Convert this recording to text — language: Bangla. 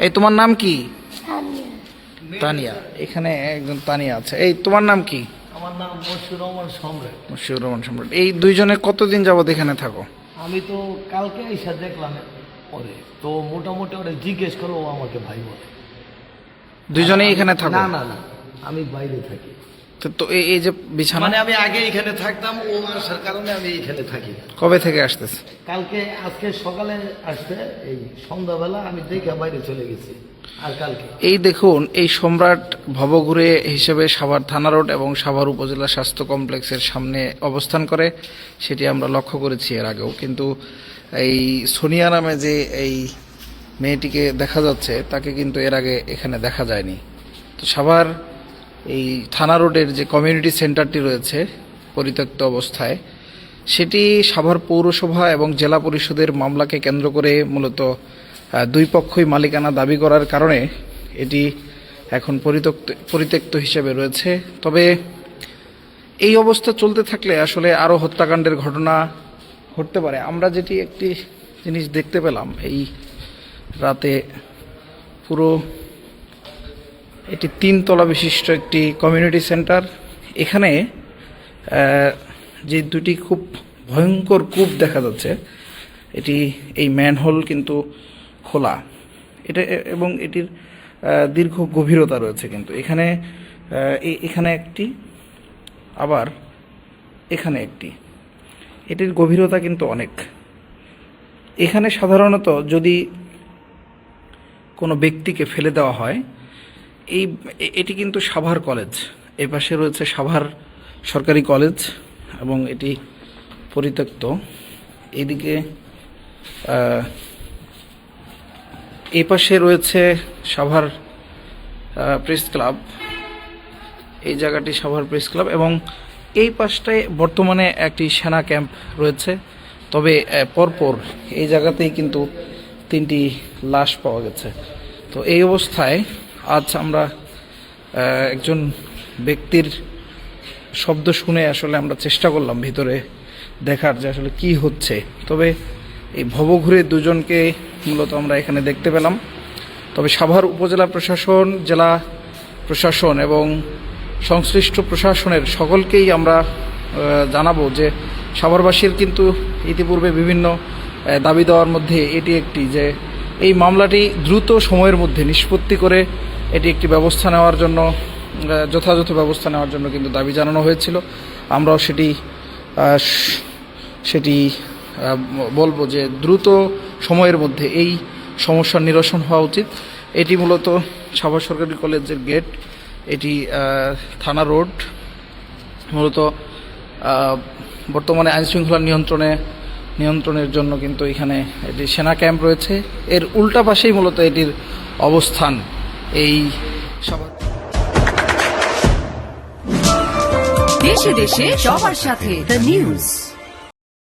এই তোমার নাম কি? তানিয়া। তানিয়া। এখানে একজন তানিয়া আছে। এই তোমার নাম কি? আমার নাম মশিউর রহমান সম্রাট। মশিউর রহমান সম্রাট। এই দুইজনে কতদিন যাবত এখানে থাকো? আমি তো কালকে এসে দেখলাম ওরে, তো মোটামুটি ওরে জিজ্ঞেস করলো, ও আমাকে ভাই বলে। দুইজনেই এখানে থাকো? না না না, আমি বাইরে থাকি। তো এই যে বিছানা, মানে আমি আগে এখানে থাকতাম, ও আসার কারণে আমি এখানে থাকি। কবে থেকে আসতেছে? আজকে সকালে আসতে, এই সন্ধ্যাবেলা আমি দেখে বাইরে চলে গেছি। আর কালকে এই দেখুন, এই সম্রাট ভবঘুরে হিসেবে সাভার থানা রোড এবং সাভার উপজেলা স্বাস্থ্য কমপ্লেক্সের সামনে অবস্থান করে, সেটি আমরা লক্ষ্য করেছি এর আগেও। কিন্তু এই সোনিয়া নামে যে এই মেয়েটিকে দেখা যাচ্ছে, তাকে কিন্তু এর আগে এখানে দেখা যায়নি। তো সাভার এই থানা রোডের যে কমিউনিটি সেন্টারটি রয়েছে পরিত্যক্ত অবস্থায়, সেটি সাভার পৌরসভা এবং জেলা পরিষদের মামলাকে কেন্দ্র করে মূলত দুই পক্ষই মালিকানা দাবি করার কারণে এটি এখন পরিত্যক্ত হিসেবে রয়েছে। তবে এই অবস্থা চলতে থাকলে আসলে আরও হত্যাকাণ্ডের ঘটনা ঘটতে পারে। আমরা যেটি একটি জিনিস দেখতে পেলাম এই রাতে, পুরো এটি 3 তলা বিশিষ্ট একটি কমিউনিটি সেন্টার। এখানে যে দুটি খুব ভয়ঙ্কর কূপ দেখা যাচ্ছে, এটি এই ম্যানহোল কিন্তু খোলা, এটা এবং এটির দীর্ঘ গভীরতা রয়েছে। কিন্তু এখানে একটি, আবার এখানে একটি, এটির গভীরতা কিন্তু অনেক। এখানে সাধারণত যদি কোনো ব্যক্তিকে ফেলে দেওয়া হয়, এটি কিন্তু সাভার কলেজ, এই পাশে রয়েছে সাভার সরকারি কলেজ এবং এটি পরিত্যক্ত। এইদিকে এই পাশে রয়েছে সাভার প্রেস ক্লাব, এই জায়গাটি সাভার প্রেস ক্লাব, এবং এই পাশটায় বর্তমানে একটি সেনা ক্যাম্প রয়েছে। তবে পরপর এই জায়গাতেই কিন্তু 3টি লাশ পাওয়া গেছে। তো এই অবস্থায় আজ আমরা একজন ব্যক্তির শব্দ শুনে আসলে আমরা চেষ্টা করলাম ভিতরে দেখার যে আসলে কি হচ্ছে। তবে এই ভবঘুরে দুজনকে মূলত আমরা এখানে দেখতে পেলাম। তবে সাভার উপজেলা প্রশাসন, জেলা প্রশাসন এবং সংশ্লিষ্ট প্রশাসনের সকলকেই আমরা জানাবো যে সাভারবাসীর কিন্তু ইতিপূর্বে বিভিন্ন দাবি দেওয়ার মধ্যে এটি একটি, যে এই মামলাটি দ্রুত সময়ের মধ্যে নিষ্পত্তি করে এটি একটি ব্যবস্থা নেওয়ার জন্য, যথাযথ ব্যবস্থা নেওয়ার জন্য কিন্তু দাবি জানানো হয়েছিল। আমরাও সেটি বলবো যে দ্রুত সময়ের মধ্যে এই সমস্যার নিরসন হওয়া উচিত। এটি মূলত সাভার সরকারি কলেজের গেট, এটি থানা রোড। মূলত বর্তমানে আইনশৃঙ্খলা নিয়ন্ত্রণের জন্য কিন্তু এখানে এটি সেনা ক্যাম্প রয়েছে। এর উল্টা পাশেই মূলত এটির অবস্থান। এই দেশে দেশে সবার সাথে দ্য নিউজ।